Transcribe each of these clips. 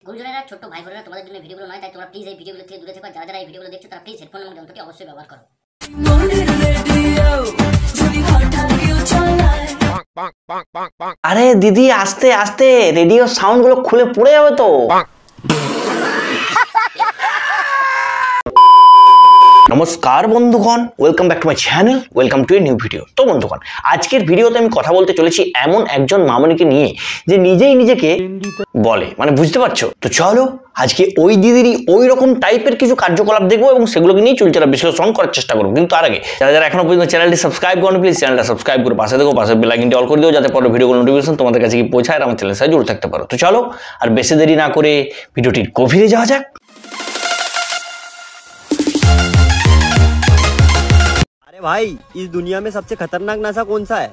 গুরুজনেরা ছোট ভাই বোনেরা তোমাদের জন্য ভিডিওগুলো নয়, তাই তোমরা প্লিজ এই ভিডিওগুলো থেকে দূরে থেকো। যারা যারা এই ভিডিওগুলো দেখছো তারা প্লিজ হেডফোন এবং যন্ত্রটি অবশ্যই ব্যবহার করো। আরে দিদি আস্তে আস্তে, রেডিও সাউন্ড গুলো খুলে পড়ে যাবে তো। নমস্কার বন্ধুগণ, welcome back to my channel, welcome to a new video. তো বন্ধুগণ, আজকের ভিডিওতে আমি কথা বলতে চলেছি এমন একজন মামনিকে নিয়ে যে নিজেই নিজেকে বলে, মানে বুঝতে পারছো তো। চলো আজকে ওই দিদিরই ওই রকম টাইপের কিছু কার্যকলাপ দেখবো এবং সেগুলোকে নিয়ে চুলচারা বিশ্লেষণ করার চেষ্টা করবো। কিন্তু তার আগে যারা যারা এখনো পর্যন্ত চ্যানেলটি সাবস্ক্রাইব করুন, প্লিজ চ্যানেলটা সাবস্ক্রাইব করে পাশে দেখো, পাশে বেল আইকনটি অল করে দিও যাতে পরে ভিডিওগুলো নোটিফিকেশন তোমাদের কাছে কি পৌঁছায় আর আমার চ্যানেলের সাথে জুড়ে থাকতে পারো। তো চলো আর বেশি দেরি না করে ভিডিওটির গভীরে যাওয়া যাক। अरे भाई, इस दुनिया में सबसे खतरनाक नशा कौन सा है?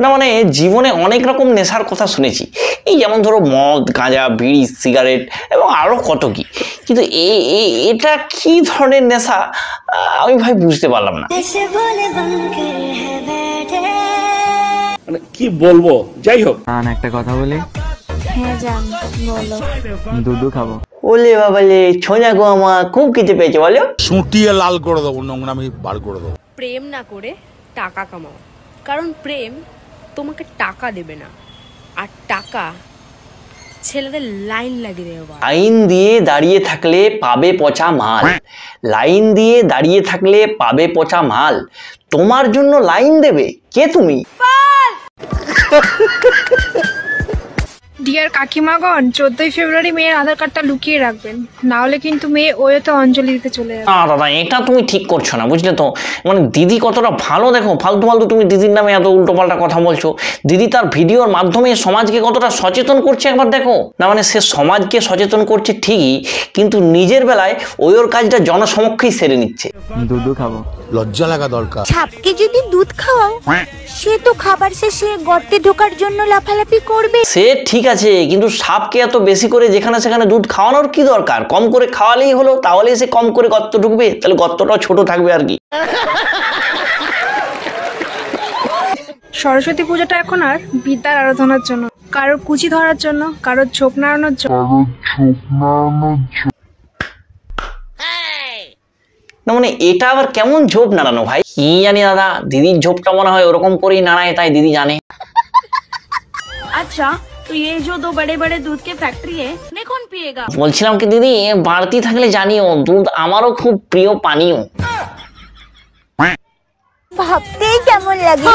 না মানে জীবনে অনেক রকম নেশার কথা শুনেছি, এই যেমন ধরো মদ, গাঁজা, বিড়ি, সিগারেট এবং আরো কত কি, কিন্তু এটা কি ধরনের নেশা আমি ভাই বুঝতে পারলাম না। মানে কি বলবো, যাই হোক। একটা কথা বলি। হ্যাঁ জান, বলো। দুধু খাবো। ওলে বাবালে, ছোঁয়া গো আমার খুব কিছু পেয়েছে বলো। সুটিয়ে লাল করে দেবো, নোংরামি বার করে দেবো। প্রেম না করে টাকা কামাও, কারণ প্রেম তোমাকে টাকা দেবে না, আর টাকা ছেলেদের লাইন লাগিয়ে দেবে। লাইন দিয়ে দাঁড়িয়ে থাকলে পাবে পচা মাল, লাইন দিয়ে দাঁড়িয়ে থাকলে পাবে পচা মাল, তোমার জন্য লাইন দেবে কে তুমি? ডিয়ার কাকিমাগণ, 14ই ফেব্রুয়ারি মেয়ের আধার কার্ডটা লুকিয়ে রাখবেন, না হলে কিন্তু মেয়ে ওয়েতে অঞ্জলি দিতে চলে যাবে। না দাদা, এটা তুমি ঠিক করছো না, বুঝলে তো। মানে দিদি কতটা ভালো, দেখো ফালতু ফালতু তুমি দিদির নামে এত উল্টোপাল্টা কথা বলছো। দিদি তার ভিডিওর মাধ্যমে সমাজকে কতটা সচেতন করছে একবার দেখো না। মানে সে সমাজকে সচেতন করছে ঠিকই, কিন্তু নিজের বেলায় ওর কাজটা জনসমক্ষেই সেরে নিচ্ছে। দুধু খাবো। লজ্জা লাগা দরকার। সাপকে যদি দুধ খাওয়াও, সে তো খাবার শেষে গর্তে ঢোকার জন্য লাফালাফি করবে। সে ঠিক আছে, কিন্তু সাপকে এত বেশি করে যেখানে সেখানে দুধ খাওয়ানোর কি দরকার? কম করে খাওয়ালেই হলো, তাহলে সে কম করে গর্ত ঢুকবে, তাহলে গর্তটাও ছোট থাকবে আর কি। সরস্বতী পূজাটা এখন আর বিদ্যার আরাধনার জন্য, কারোর কুচি ধরার জন্য, কারোর ঝোপ নাড়ানোর জন্য। না মানে এটা আবার কেমন ঝোপ নাড়ানো ভাই? কি জানি দাদা, দিদির ঝোপটা মনে হয় ওরকম করেই নাড়ায়, তাই দিদি জানে। আচ্ছা, তো এই যে দো বড়ে বড়ে দুধ কে ফ্যাক্টরি है, मैं कौन पिएगा? বলছিলাম কি দিদি, বাড়তি থাকলে জানিও, দুধ আমারও খুব প্রিয় পানীয়। ভাবতেই কেমন লাগে,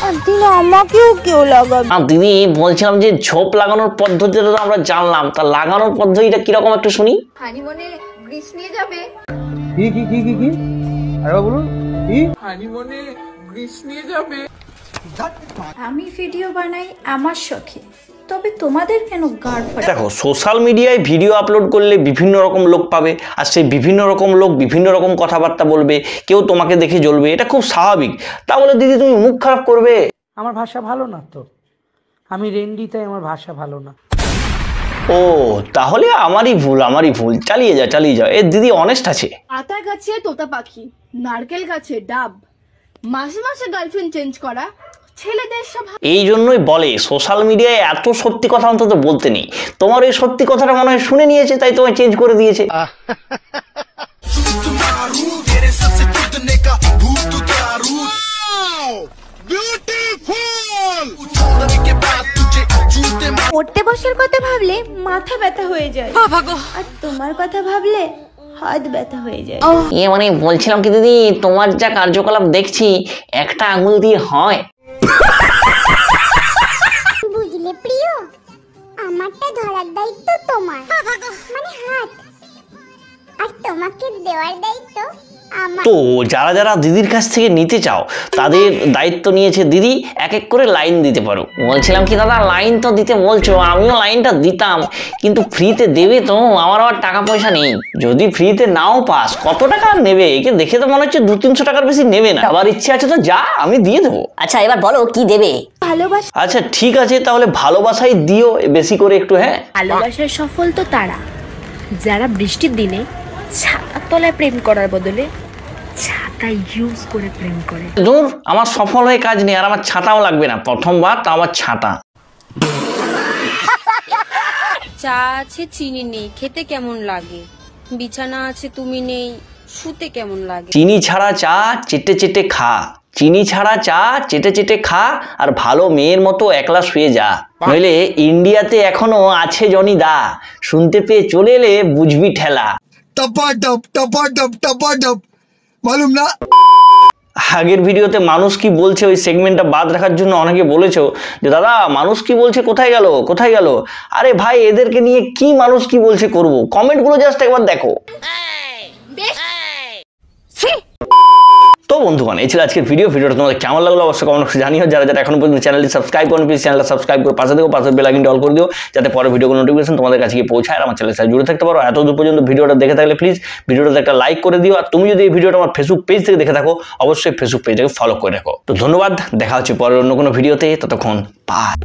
একদিন আমাকেও কেউ লাগাবে। দিদি বলছিলাম যে ঝোপ লাগানোর পদ্ধতিটা তো আমরা জানলাম, তা লাগানোর পদ্ধতিটা কিরকম একটু শুনি। হানিমুনে গ্রিস নিয়ে যাবে। কি আরে বলুন কি? আমি ভিডিও বানাই আমার শখে, তবে তোমাদের কেন গাড় ফাটে? দেখো, সোশ্যাল মিডিয়ায় ভিডিও আপলোড করলে বিভিন্ন রকম লোক পাবে, আর সেই বিভিন্ন রকম লোক বিভিন্ন রকম কথাবার্তা বলবে, কেউ তোমাকে দেখে জ্বলবে, এটা খুব স্বাভাবিক। তা বলে দিদি তুমি মুখ খারাপ করবে? আমার ভাষা ভালো না তো, আমি রেন্ডি, তাই আমার ভাষা ভালো না। ও তাহলে আমারই ভুল। চালিয়ে যাও। এ দিদি অনেস্ট আছে। আতা গাছে তোতা পাখি, নারকেল গাছে ডাব, মাসে মাসে গার্লফ্রেন্ড চেঞ্জ করা ছেলেদের স্বভাব। এই জন্যই বলে সোশ্যাল মিডিয়ায় এত সত্যি কথা অন্তত বলতে নেই। তোমার এই সত্যি কথাটা মনে হয় শুনে নিয়েছে, তাই তোমায় চেঞ্জ করে দিয়েছে। পড়তে বসার কথা ভাবলে মাথা ব্যথা হয়ে যায়, আর তোমার কথা ভাবলে হাত ব্যথা হয়ে যায়। মানে বলছিলাম কি দিদি, তোমার যা কার্যকলাপ দেখছি একটা আঙুল দিয়ে হয়। বুঝলে প্রিয়, আমারটা ধরার দায়িত্ব তোমার, মানে হাত, আর তোমাকে দেওয়ার দায়িত্ব আমার। তো যারা যারা দিদির কাছ থেকে নিতে চাও তাদের দায়িত্ব নিয়েছে দিদি, এক এক করে লাইন দিতে পারো। বলছিলাম কি দাদা, লাইন তো দিতে বলছো, আমিও লাইনটা দিতাম, কিন্তু ফ্রিতে দেবে তো? আমার আবার টাকা পয়সা নেই। যদি ফ্রিতে নাও পাস, কত টাকা নেবে? একে দেখে তো মনে হচ্ছে 200-300 টাকার বেশি নেবে না। আবার ইচ্ছে আছে তো যা, আমি দিয়ে দেবো। আচ্ছা এবার বলো কি দেবে? ভালোবাসা। আচ্ছা ঠিক আছে, তাহলে ভালোবাসাই দিও বেশি করে একটু। হ্যাঁ, ভালোবাসার সফল তো তারা যারা বৃষ্টির দিনে ছাতার তলায় প্রেম করার বদলে ছাতা ইউজ করে প্রেম করে। দূর, আমার সফল হয়ে কাজ নেই, আর আমার ছাতাও লাগবে না, প্রথমবার তো আমার ছাতা। চা আছে চিনি নেই, খেতে কেমন লাগে? বিছানা আছে তুমি নেই, শুতে কেমন লাগে? চিনি ছাড়া চা চেটে চেটে খা, চিনি ছাড়া চা চেটে চেটে খা, আর ভালো মেয়ের মতো একলা শুয়ে যা, নইলে ইন্ডিয়াতে এখনো আছে জনি দা, শুনতে পেয়ে চলে এলে বুঝবি ঠেলা। मालूम ना। আগের ভিডিওতে মানুষ কি বলছে ওই সেগমেন্টটা বাদ রাখার জন্য অনেকে বলেছো যে দাদা মানুষ কি বলছে কোথায় গেল কোথায় গেল। আরে ভাই, এদেরকে নিয়ে কি মানুষ কি বলছে করব, কমেন্টগুলো জাস্ট একবার দেখো। তো বন্ধুগণ, এই ছিল আজকের ভিডিওটা তোমাদের কেমন লাগলো অবশ্যই কমেন্ট বক্সে জানিও। যারা যারা এখনো পর্যন্ত চ্যানেলটি সাবস্ক্রাইব করেন প্লিজ চ্যানেলটা সাবস্ক্রাইব করে পাশে দেখো, পাশের বেল আইকনটা অল করে দিও, যাতে পরে ভিডিওগুলো নোটিফিকেশন তোমাদের কাছে গিয়ে পৌঁছায় আর আমার চ্যানেলের সাথে জুড়ে থাকতে পারো। এত দূর পর্যন্ত ভিডিওটা দেখে থাকলে প্লিজ ভিডিওটাতে একটা লাইক করে দিও, আর তুমি যদি এই ভিডিওটা আমার ফেসবুক পেজ থেকে দেখে থাকো অবশ্যই ফেসবুক পেজটাকে ফলো করে রাখো। তো ধন্যবাদ, দেখা হচ্ছে পরের অন্য কোনো ভিডিওতে, ততক্ষণ বাই।